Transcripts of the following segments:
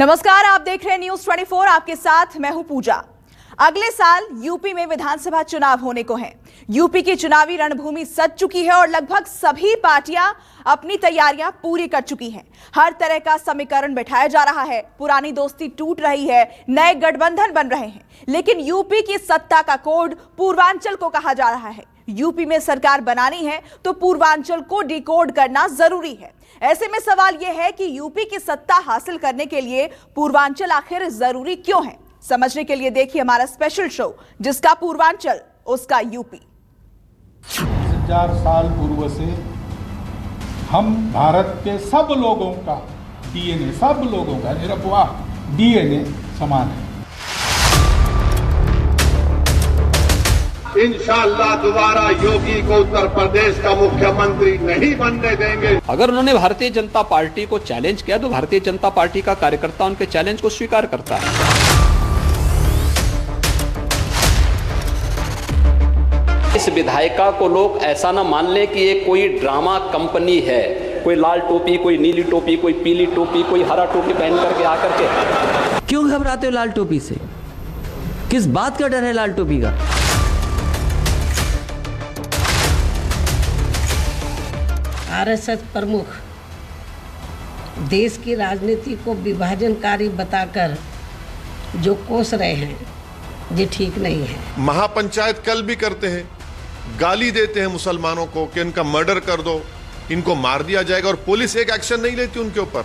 नमस्कार, आप देख रहे हैं न्यूज़ 24। आपके साथ मैं हूं पूजा। अगले साल यूपी में विधानसभा चुनाव होने को हैं। यूपी की चुनावी रणभूमि सज चुकी है और लगभग सभी पार्टियां अपनी तैयारियां पूरी कर चुकी हैं। हर तरह का समीकरण बैठाया जा रहा है, पुरानी दोस्ती टूट रही है, नए गठबंधन बन रहे हैं। लेकिन यूपी की सत्ता का कोड पूर्वांचल को कहा जा रहा है। यूपी में सरकार बनानी है तो पूर्वांचल को डिकोड करना जरूरी है। ऐसे में सवाल यह है कि यूपी की सत्ता हासिल करने के लिए पूर्वांचल आखिर जरूरी क्यों है? समझने के लिए देखिए हमारा स्पेशल शो, जिसका पूर्वांचल उसका यूपी। 1000 साल पूर्व से हम भारत के सब लोगों का डीएनए, सब लोगों का निरपवाह डीएनए समान है। इंशाअल्लाह दोबारा योगी को उत्तर प्रदेश का मुख्यमंत्री नहीं बनने देंगे। अगर उन्होंने भारतीय जनता पार्टी को चैलेंज किया तो भारतीय जनता पार्टी का कार्यकर्ता उनके चैलेंज को स्वीकार करता है। इस विधायिका को लोग ऐसा ना मान ले कि ये कोई ड्रामा कंपनी है, कोई लाल टोपी, कोई नीली टोपी, कोई पीली टोपी, कोई हरा टोपी पहन करके आकर के। क्यों घबराते हो लाल टोपी से? किस बात का डर है लाल टोपी का? आरएसएस प्रमुख देश की राजनीति को विभाजनकारी बताकर जो कोस रहे हैं, ये ठीक नहीं है। महापंचायत कल भी करते हैं, गाली देते हैं मुसलमानों को कि इनका मर्डर कर दो, इनको मार दिया जाएगा, और पुलिस एक एक्शन नहीं लेती उनके ऊपर।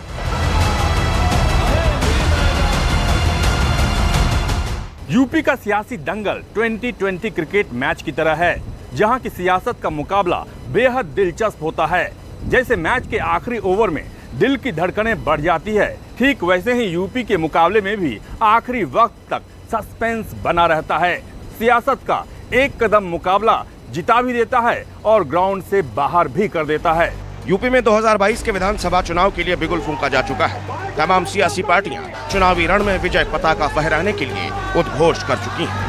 यूपी का सियासी दंगल 2020 क्रिकेट मैच की तरह है, जहां की सियासत का मुकाबला बेहद दिलचस्प होता है। जैसे मैच के आखिरी ओवर में दिल की धड़कनें बढ़ जाती है, ठीक वैसे ही यूपी के मुकाबले में भी आखिरी वक्त तक सस्पेंस बना रहता है। सियासत का एक कदम मुकाबला जिता भी देता है और ग्राउंड से बाहर भी कर देता है। यूपी में 2022 के विधानसभा चुनाव के लिए बिगुल फूंका जा चुका है। तमाम सियासी पार्टियां चुनावी रण में विजय पताका फहराने के लिए उद्घोष कर चुकी हैं।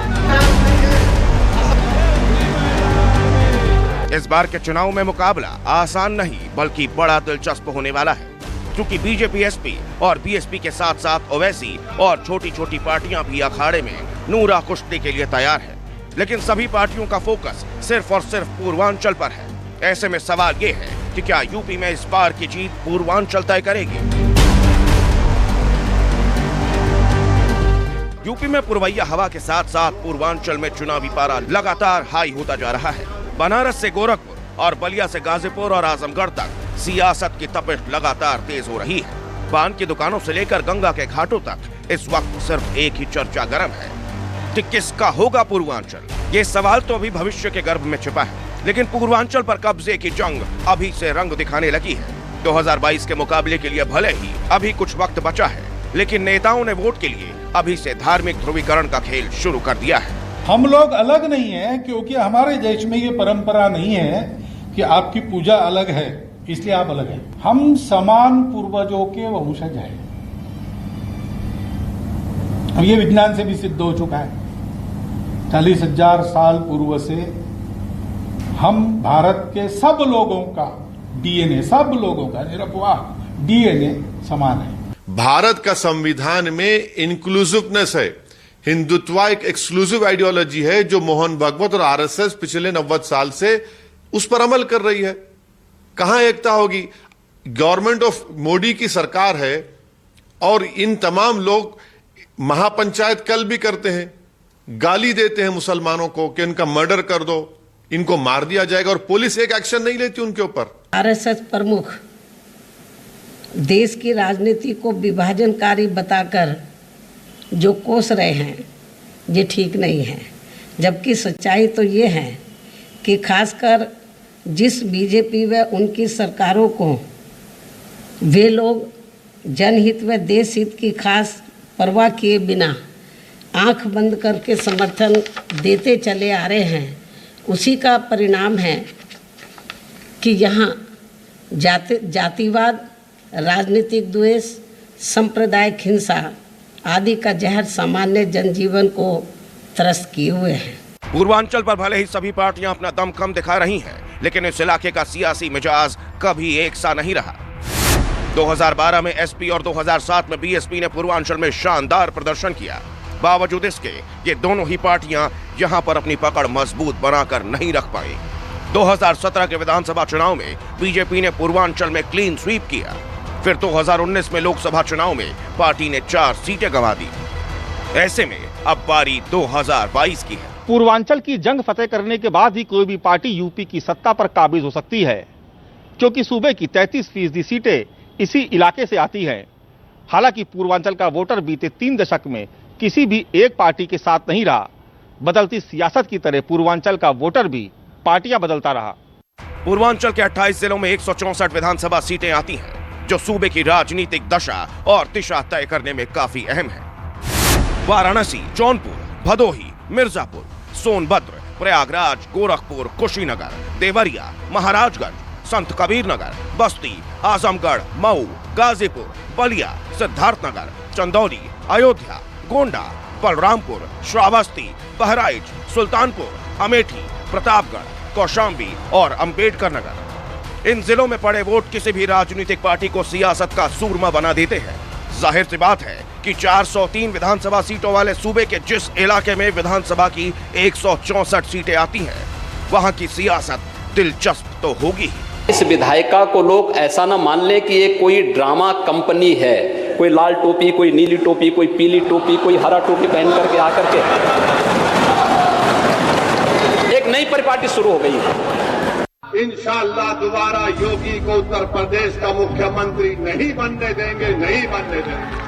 इस बार के चुनाव में मुकाबला आसान नहीं बल्कि बड़ा दिलचस्प होने वाला है, क्योंकि बीजेपी, एसपी और बीएसपी के साथ साथ ओवैसी और छोटी छोटी पार्टियां भी अखाड़े में नूरा कुश्ती के लिए तैयार है। लेकिन सभी पार्टियों का फोकस सिर्फ और सिर्फ पूर्वांचल पर है। ऐसे में सवाल ये है कि क्या यूपी में इस बार की जीत पूर्वांचल तय करेगी? यूपी में पुरवैया हवा के साथ साथ पूर्वांचल में चुनावी पारा लगातार हाई होता जा रहा है। बनारस से गोरखपुर और बलिया से गाजीपुर और आजमगढ़ तक सियासत की तपिश लगातार तेज हो रही है। पान की दुकानों से लेकर गंगा के घाटों तक इस वक्त सिर्फ एक ही चर्चा गर्म है कि किसका होगा पूर्वांचल। ये सवाल तो अभी भविष्य के गर्भ में छिपा है, लेकिन पूर्वांचल पर कब्जे की जंग अभी से रंग दिखाने लगी है। 2022 के मुकाबले के लिए भले ही अभी कुछ वक्त बचा है, लेकिन नेताओं ने वोट के लिए अभी से धार्मिक ध्रुवीकरण का खेल शुरू कर दिया है। हम लोग अलग नहीं है, क्योंकि हमारे देश में ये परंपरा नहीं है कि आपकी पूजा अलग है इसलिए आप अलग हैं। हम समान पूर्वजों के वंशज हैं। ये विज्ञान से भी सिद्ध हो चुका है। 40,000 साल पूर्व से हम भारत के सब लोगों का डीएनए, सब लोगों का निरपवाह डीएनए समान है। भारत का संविधान में इंक्लूसिवनेस है। हिंदुत्व एक एक्सक्लूसिव आइडियोलॉजी है जो मोहन भागवत और आरएसएस पिछले 90 साल से उस पर अमल कर रही है। कहां एकता होगी? गवर्नमेंट ऑफ मोदी की सरकार है और इन तमाम लोग महापंचायत कल भी करते हैं, गाली देते हैं मुसलमानों को कि इनका मर्डर कर दो, इनको मार दिया जाएगा, और पुलिस एक एक्शन नहीं लेती उनके ऊपर। आरएसएस प्रमुख देश की राजनीति को विभाजनकारी बताकर जो कोस रहे हैं, ये ठीक नहीं है। जबकि सच्चाई तो ये है कि खासकर जिस बीजेपी व उनकी सरकारों को वे लोग जनहित व देश हित की खास परवाह किए बिना आंख बंद करके समर्थन देते चले आ रहे हैं, उसी का परिणाम है कि यहाँ जातिवाद, राजनीतिक द्वेष, सांप्रदायिक हिंसा आदि का जहर सामान्य जनजीवन को त्रस्त किए हुए हैं। पूर्वांचल पर भले ही सभी पार्टियां अपना दम कम दिखा रही हैं, लेकिन इस इलाके का सियासी मिजाज कभी एक सा नहीं रहा। 2012 में एसपी और 2007 में बीएसपी ने पूर्वांचल में शानदार प्रदर्शन किया। बावजूद इसके ये दोनों ही पार्टियां यहां पर अपनी पकड़ मजबूत बनाकर नहीं रख पाई। 2017 के विधानसभा चुनाव में बीजेपी ने पूर्वांचल में क्लीन स्वीप किया। फिर 2019 में लोकसभा चुनाव में पार्टी ने 4 सीटें गंवा दी। ऐसे में अब बारी 2022 की है। पूर्वांचल की जंग फतेह करने के बाद ही कोई भी पार्टी यूपी की सत्ता पर काबिज हो सकती है, क्योंकि सूबे की 33% सीटें इसी इलाके से आती हैं। हालांकि पूर्वांचल का वोटर बीते 3 दशक में किसी भी एक पार्टी के साथ नहीं रहा। बदलती सियासत की तरह पूर्वांचल का वोटर भी पार्टियां बदलता रहा। पूर्वांचल के 28 जिलों में 164 विधानसभा सीटें आती हैं, जो सूबे की राजनीतिक दशा और दिशा तय करने में काफी अहम है। वाराणसी, जौनपुर, भदोही, मिर्जापुर, सोनभद्र, प्रयागराज, गोरखपुर, कुशीनगर, देवरिया, महाराजगंज, संत कबीर नगर, बस्ती, आजमगढ़, मऊ, गाजीपुर, बलिया, सिद्धार्थनगर, चंदौली, अयोध्या, गोंडा, बलरामपुर, श्रावस्ती, बहराइच, सुल्तानपुर, अमेठी, प्रतापगढ़, कौशाम्बी और अंबेडकर नगर। इन जिलों में पड़े वोट किसी भी राजनीतिक पार्टी को सियासत का सूरमा बना देते हैं। जाहिर सी बात है कि 403 विधानसभा सीटों वाले सूबे के जिस इलाके में विधानसभा की 164 सीटें आती हैं, वहां की सियासत दिलचस्प तो होगी ही। इस विधायिका को लोग ऐसा ना मान लें कि ये कोई ड्रामा कंपनी है, कोई लाल टोपी, कोई नीली टोपी, कोई पीली टोपी, कोई हरा टोपी पहन करके आकर के एक नई परिपाटी शुरू हो गई है। इंशाअल्लाह दोबारा योगी को उत्तर प्रदेश का मुख्यमंत्री नहीं बनने देंगे, नहीं बनने देंगे।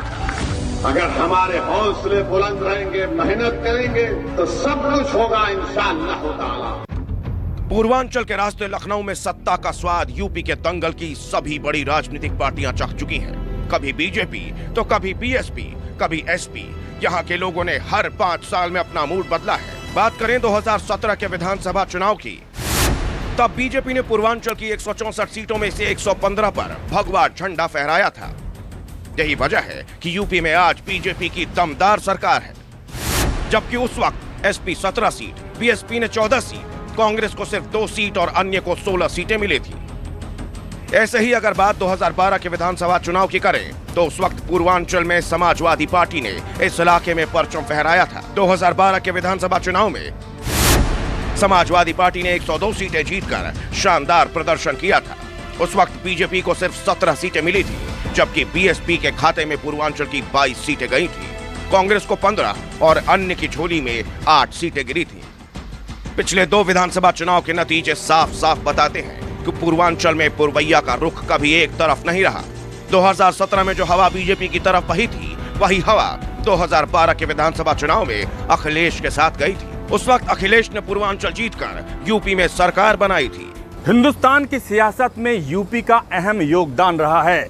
अगर हमारे हौसले बुलंद रहेंगे, मेहनत करेंगे तो सब कुछ होगा इंशाअल्लाह ताला। पूर्वांचल के रास्ते लखनऊ में सत्ता का स्वाद यूपी के दंगल की सभी बड़ी राजनीतिक पार्टियां चख चुकी हैं। कभी बीजेपी तो कभी बीएसपी, कभी एसपी। यहाँ के लोगों ने हर 5 साल में अपना मूड बदला है। बात करें 2017 के विधानसभा चुनाव की, तब बीजेपी ने पूर्वांचल की 164 सीटों में से 115 पर भगवा झंडा फहराया था। यही वजह है कि यूपी में आज बीजेपी की दमदार सरकार है, जबकि उस वक्त एसपी 17 सीट, बीएसपी ने 14 सीट, कांग्रेस को सिर्फ 2 सीट और अन्य को 16 सीटें मिली थी। ऐसे ही अगर बात 2012 के विधानसभा चुनाव की करें, तो उस वक्त पूर्वांचल में समाजवादी पार्टी ने इस इलाके में परचम फहराया था। 2012 के विधानसभा चुनाव में समाजवादी पार्टी ने 102 सीटें जीतकर शानदार प्रदर्शन किया था। उस वक्त बीजेपी को सिर्फ 17 सीटें मिली थी, जबकि बीएसपी के खाते में पूर्वांचल की 22 सीटें गई थी। कांग्रेस को 15 और अन्य की झोली में 8 सीटें गिरी थी। पिछले 2 विधानसभा चुनाव के नतीजे साफ साफ बताते हैं कि पूर्वांचल में पुरवैया का रुख कभी एक तरफ नहीं रहा। 2017 में जो हवा बीजेपी की तरफ बही थी, वही हवा 2012 के विधानसभा चुनाव में अखिलेश के साथ गई थी। उस वक्त अखिलेश ने पूर्वांचल जीतकर यूपी में सरकार बनाई थी। हिंदुस्तान की सियासत में यूपी का अहम योगदान रहा है।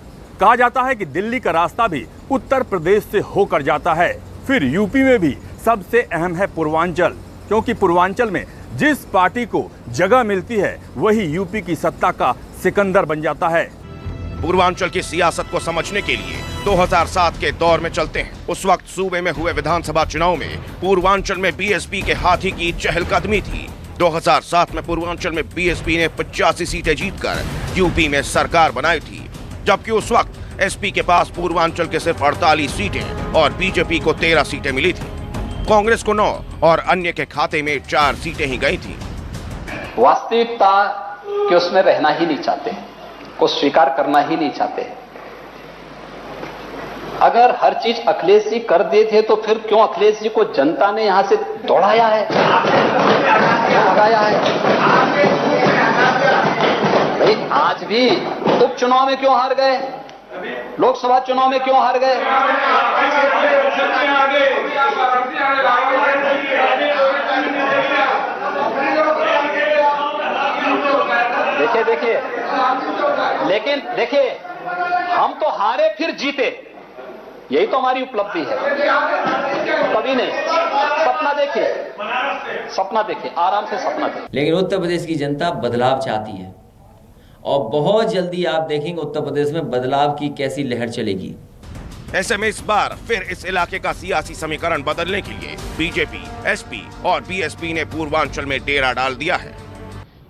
कहा जाता है कि दिल्ली का रास्ता भी उत्तर प्रदेश से होकर जाता है। फिर यूपी में भी सबसे अहम है पूर्वांचल, क्योंकि पूर्वांचल में जिस पार्टी को जगह मिलती है, वही यूपी की सत्ता का सिकंदर बन जाता है। पूर्वांचल की सियासत को समझने के लिए 2007 के दौर में चलते हैं। उस वक्त सूबे में हुए विधानसभा चुनाव में पूर्वांचल में बीएसपी के हाथी की चहलकदमी थी। 2007 में पूर्वांचल में बीएसपी ने 85 सीटें जीतकर यूपी में सरकार बनाई थी, जबकि उस वक्त एसपी के पास पूर्वांचल के सिर्फ 48 सीटें और बीजेपी को 13 सीटें मिली थी। कांग्रेस को 9 और अन्य के खाते में 4 सीटें ही गई थी। वास्तविकता कि उसमें रहना ही नहीं चाहते, को स्वीकार करना ही नहीं चाहते। अगर हर चीज अखिलेश जी कर देते तो फिर क्यों अखिलेश जी को जनता ने यहां से दौड़ाया है, भगाया है? भाई आज भी उपचुनाव में क्यों हार गए, लोकसभा चुनाव में क्यों हार गए? देखिए लेकिन देखिए, हम तो हारे फिर जीते, यही तो हमारी उपलब्धि है। कभी नहीं, सपना देखिए, आराम से सपना देखिए। लेकिन उत्तर प्रदेश की जनता बदलाव चाहती है और बहुत जल्दी आप देखेंगे उत्तर प्रदेश में बदलाव की कैसी लहर चलेगी। ऐसे में इस बार फिर इस इलाके का सियासी समीकरण बदलने के लिए बीजेपी, एसपी और बीएसपी ने पूर्वांचल में डेरा डाल दिया है।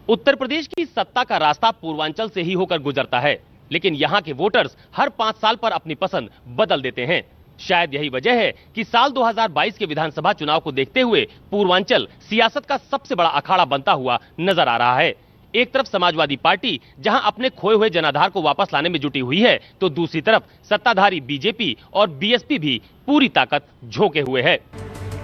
उत्तर प्रदेश की सत्ता का रास्ता पूर्वांचल से ही होकर गुजरता है। लेकिन यहाँ के वोटर्स हर 5 साल पर अपनी पसंद बदल देते हैं। शायद यही वजह है कि साल 2022 के विधानसभा चुनाव को देखते हुए पूर्वांचल सियासत का सबसे बड़ा अखाड़ा बनता हुआ नजर आ रहा है। एक तरफ समाजवादी पार्टी जहां अपने खोए हुए जनाधार को वापस लाने में जुटी हुई है, तो दूसरी तरफ सत्ताधारी बीजेपी और बीएसपी भी पूरी ताकत झोंके हुए है।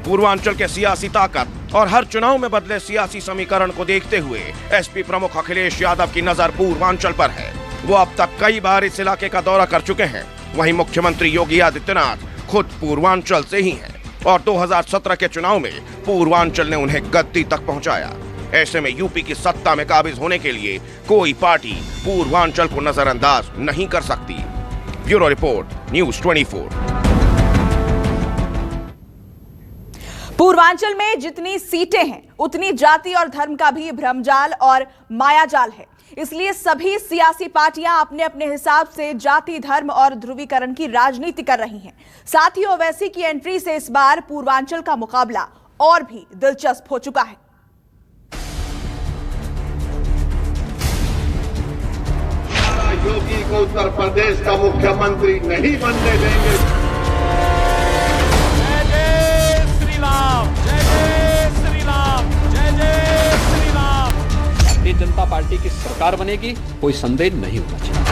पूर्वांचल के सियासी ताकत और हर चुनाव में बदले सियासी समीकरण को देखते हुए एसपी प्रमुख अखिलेश यादव की नजर पूर्वांचल पर है। वो अब तक कई बार इस इलाके का दौरा कर चुके हैं। वहीं मुख्यमंत्री योगी आदित्यनाथ खुद पूर्वांचल से ही हैं और 2017 के चुनाव में पूर्वांचल ने उन्हें गद्दी तक पहुंचाया। ऐसे में यूपी की सत्ता में काबिज होने के लिए कोई पार्टी पूर्वांचल को नजरअंदाज नहीं कर सकती। Bureau report, news 24। पूर्वांचल में जितनी सीटें हैं उतनी जाति और धर्म का भी भ्रमजाल और मायाजाल है। इसलिए सभी सियासी पार्टियां अपने अपने हिसाब से जाति, धर्म और ध्रुवीकरण की राजनीति कर रही हैं। साथ ही ओवैसी की एंट्री से इस बार पूर्वांचल का मुकाबला और भी दिलचस्प हो चुका है। योगी को उत्तर प्रदेश का मुख्यमंत्री नहीं बनने देंगे। जय जय श्री राम, जय जय श्री राम, जय जय श्री राम। भारतीय जनता पार्टी की सरकार बनेगी, कोई संदेह नहीं होना चाहिए।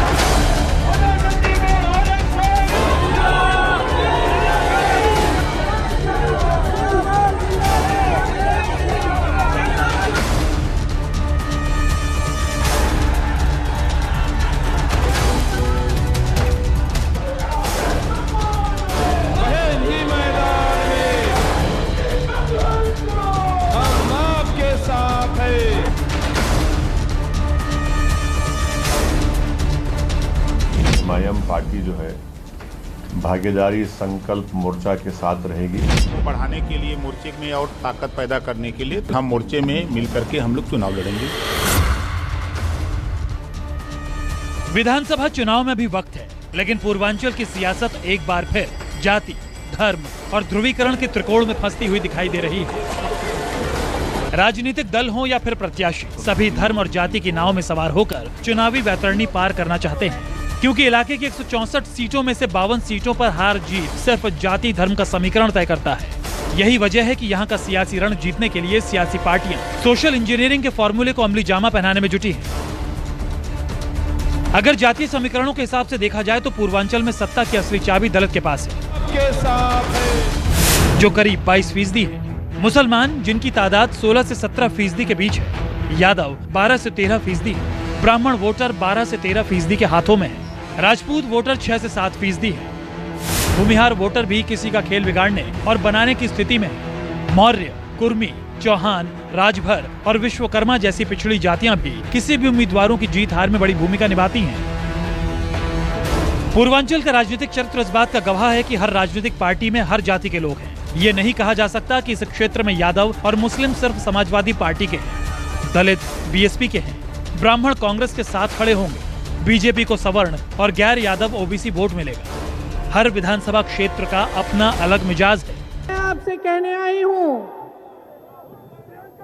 एमआईएम पार्टी जो है भागीदारी संकल्प मोर्चा के साथ रहेगी। बढ़ाने के लिए मोर्चे में और ताकत पैदा करने के लिए हम मोर्चे में मिलकर के हम लोग चुनाव लड़ेंगे। विधानसभा चुनाव में भी वक्त है, लेकिन पूर्वांचल की सियासत एक बार फिर जाति, धर्म और ध्रुवीकरण के त्रिकोण में फंसती हुई दिखाई दे रही है। राजनीतिक दल हो या फिर प्रत्याशी, सभी धर्म और जाति की नाव में सवार होकर चुनावी वैतरणी पार करना चाहते हैं, क्योंकि इलाके की 164 सीटों में से 52 सीटों पर हार जीत सिर्फ जाति धर्म का समीकरण तय करता है। यही वजह है कि यहाँ का सियासी रण जीतने के लिए सियासी पार्टियां सोशल इंजीनियरिंग के फॉर्मूले को अमली जामा पहनाने में जुटी हैं। अगर जातीय समीकरणों के हिसाब से देखा जाए तो पूर्वांचल में सत्ता की असली चाबी दलित के पास है, जो करीब 22% है। मुसलमान, जिनकी तादाद 16 से 17% के बीच है। यादव 12 से 13% है। ब्राह्मण वोटर 12 से 13% के हाथों में है। राजपूत वोटर 6 से 7% है। भूमिहार वोटर भी किसी का खेल बिगाड़ने और बनाने की स्थिति में है। मौर्य, कुर्मी, चौहान, राजभर और विश्वकर्मा जैसी पिछड़ी जातियां भी किसी भी उम्मीदवारों की जीत हार में बड़ी भूमिका निभाती हैं। पूर्वांचल का राजनीतिक चरित्र इस बात का गवाह है कि हर राजनीतिक पार्टी में हर जाति के लोग हैं। ये नहीं कहा जा सकता कि इस क्षेत्र में यादव और मुस्लिम सिर्फ समाजवादी पार्टी के हैं। दलित बीएसपी के हैं। ब्राह्मण कांग्रेस के साथ खड़े होंगे। बीजेपी को सवर्ण और गैर यादव ओबीसी वोट मिलेगा। हर विधानसभा क्षेत्र का अपना अलग मिजाज है। मैं आपसे कहने आई हूं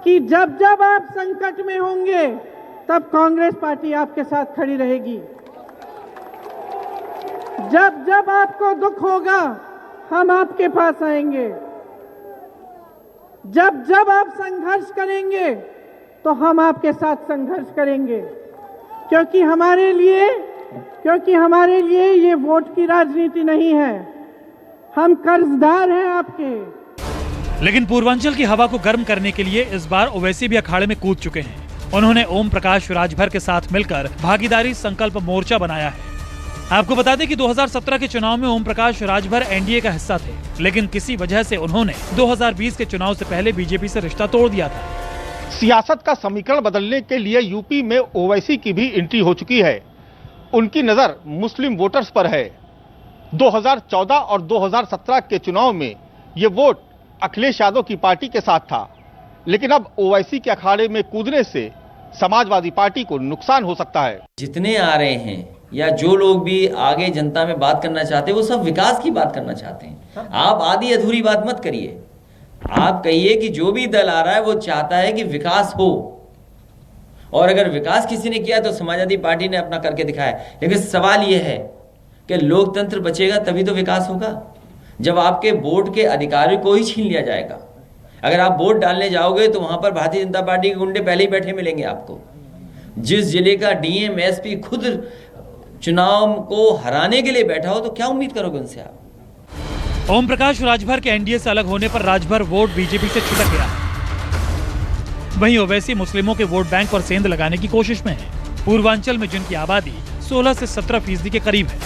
कि जब जब आप संकट में होंगे तब कांग्रेस पार्टी आपके साथ खड़ी रहेगी। जब जब आपको दुख होगा हम आपके पास आएंगे। जब जब आप संघर्ष करेंगे तो हम आपके साथ संघर्ष करेंगे, क्योंकि हमारे लिए ये वोट की राजनीति नहीं है। हम कर्जदार हैं आपके। लेकिन पूर्वांचल की हवा को गर्म करने के लिए इस बार ओवैसी भी अखाड़े में कूद चुके हैं। उन्होंने ओम प्रकाश राजभर के साथ मिलकर भागीदारी संकल्प मोर्चा बनाया है। आपको बता दें कि 2017 के चुनाव में ओम प्रकाश राजभर एनडीए का हिस्सा थे, लेकिन किसी वजह से उन्होंने 2020 के चुनाव से पहले बीजेपी से रिश्ता तोड़ दिया था। सियासत का समीकरण बदलने के लिए यूपी में ओवैसी की भी एंट्री हो चुकी है। उनकी नजर मुस्लिम वोटर्स पर है। 2014 और 2017 के चुनाव में ये वोट अखिलेश यादव की पार्टी के साथ था, लेकिन अब ओवैसी के अखाड़े में कूदने से समाजवादी पार्टी को नुकसान हो सकता है। जितने आ रहे हैं या जो लोग भी आगे जनता में बात करना चाहते हैं, वो सब विकास की बात करना चाहते हैं। आप आधी अधूरी बात मत करिए। आप कहिए कि जो भी दल आ रहा है वो चाहता है कि विकास हो, और अगर विकास किसी ने किया तो समाजवादी पार्टी ने अपना करके दिखाया। लेकिन सवाल यह है कि लोकतंत्र बचेगा तभी तो विकास होगा, जब आपके वोट के अधिकार को ही छीन लिया जाएगा। अगर आप वोट डालने जाओगे तो वहां पर भारतीय जनता पार्टी के गुंडे पहले ही बैठे मिलेंगे आपको। जिस जिले का डीएम एसपी खुद चुनाव को हराने के लिए बैठा हो तो क्या उम्मीद करोगे उनसे आप? ओम प्रकाश राजभर के एनडीए से अलग होने पर राजभर वोट बीजेपी से छिटक गया। वहीं ओवैसी मुस्लिमों के वोट बैंक पर सेंध लगाने की कोशिश में है। पूर्वांचल में जिनकी आबादी 16 से 17% के करीब है।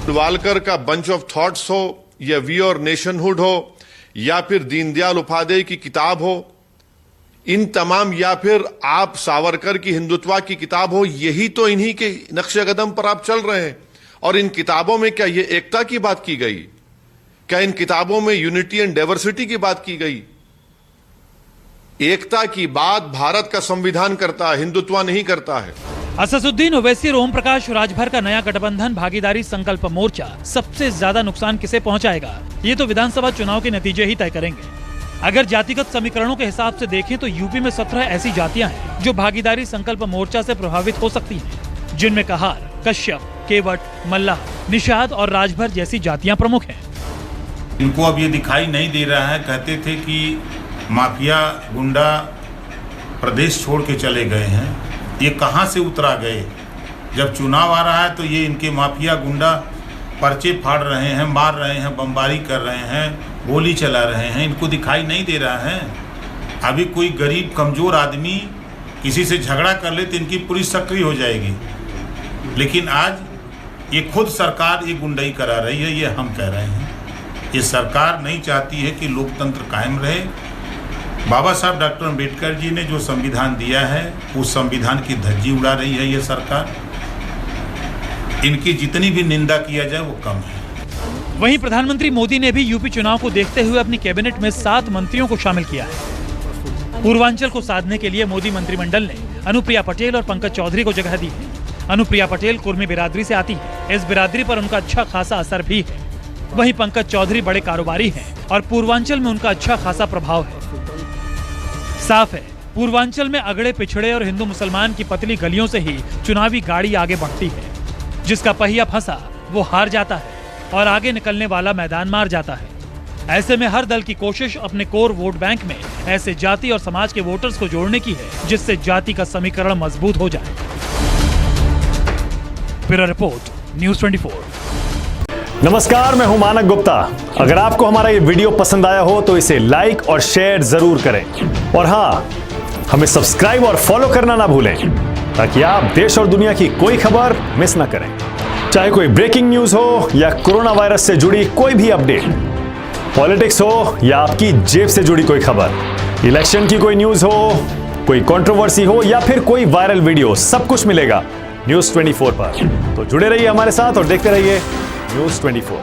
वालकर का बंच ऑफ थॉट्स हो या वी और नेशनहुड हो या फिर दीनदयाल उपाध्याय की किताब हो, इन तमाम, या फिर आप सावरकर की हिंदुत्व की किताब हो, यही तो इन्हीं के नक्शे कदम पर आप चल रहे हैं। और इन किताबों में क्या ये एकता की बात की गई? क्या इन किताबों में यूनिटी एंड डाइवर्सिटी की बात की गई? एकता की बात भारत का संविधान करता है, हिंदुत्व नहीं करता है। असदुद्दीन ओवैसी और ओम प्रकाश राजभर का नया गठबंधन भागीदारी संकल्प मोर्चा सबसे ज्यादा नुकसान किसे पहुंचाएगा, ये तो विधानसभा चुनाव के नतीजे ही तय करेंगे। अगर जातिगत समीकरणों के हिसाब से देखें तो यूपी में 17 ऐसी जातियां हैं जो भागीदारी संकल्प मोर्चा से प्रभावित हो सकती हैं, जिनमें कहार, कश्यप, केवट, मल्लाह, निषाद और राजभर जैसी जातियां प्रमुख हैं। इनको अब ये दिखाई नहीं दे रहा है। कहते थे कि माफिया गुंडा प्रदेश छोड़ के चले गए हैं, ये कहाँ से उतरा गए? जब चुनाव आ रहा है तो ये इनके माफिया गुंडा पर्चे फाड़ रहे हैं, मार रहे हैं, बमबारी कर रहे हैं, गोली चला रहे हैं। इनको दिखाई नहीं दे रहा है। अभी कोई गरीब कमज़ोर आदमी किसी से झगड़ा कर ले तो इनकी पुलिस सक्रिय हो जाएगी, लेकिन आज ये खुद सरकार ये गुंडाई करा रही है। ये हम कह रहे हैं, ये सरकार नहीं चाहती है कि लोकतंत्र कायम रहे। बाबा साहब डॉक्टर अम्बेडकर जी ने जो संविधान दिया है उस संविधान की धज्जी उड़ा रही है ये सरकार। इनकी जितनी भी निंदा किया जाए वो कम है। वहीं प्रधानमंत्री मोदी ने भी यूपी चुनाव को देखते हुए अपनी कैबिनेट में 7 मंत्रियों को शामिल किया है। पूर्वांचल को साधने के लिए मोदी मंत्रिमंडल ने अनुप्रिया पटेल और पंकज चौधरी को जगह दी है। अनुप्रिया पटेल कुर्मी बिरादरी से आती है, इस बिरादरी पर उनका अच्छा खासा असर भी है। वहीं पंकज चौधरी बड़े कारोबारी हैं और पूर्वांचल में उनका अच्छा खासा प्रभाव है। साफ है, पूर्वांचल में अगड़े पिछड़े और हिंदू मुसलमान की पतली गलियों से ही चुनावी गाड़ी आगे बढ़ती है। जिसका पहिया फंसा वो हार जाता है और आगे निकलने वाला मैदान मार जाता है। ऐसे में हर दल की कोशिश अपने कोर वोट बैंक में ऐसे जाति और समाज के वोटर्स को जोड़ने की है जिससे जाति का समीकरण मजबूत हो जाए। Bureau report, news 24। नमस्कार, मैं हूं मानक गुप्ता। अगर आपको हमारा ये वीडियो पसंद आया हो तो इसे लाइक और शेयर जरूर करें, और हाँ, हमें सब्सक्राइब और फॉलो करना ना भूलें ताकि आप देश और दुनिया की कोई खबर मिस ना करें। चाहे कोई ब्रेकिंग न्यूज हो या कोरोना वायरस से जुड़ी कोई भी अपडेट, पॉलिटिक्स हो या आपकी जेब से जुड़ी कोई खबर, इलेक्शन की कोई न्यूज हो, कोई कंट्रोवर्सी हो या फिर कोई वायरल वीडियो, सब कुछ मिलेगा न्यूज़ 24 पर। तो जुड़े रहिए हमारे साथ और देखते रहिए न्यूज़ 24।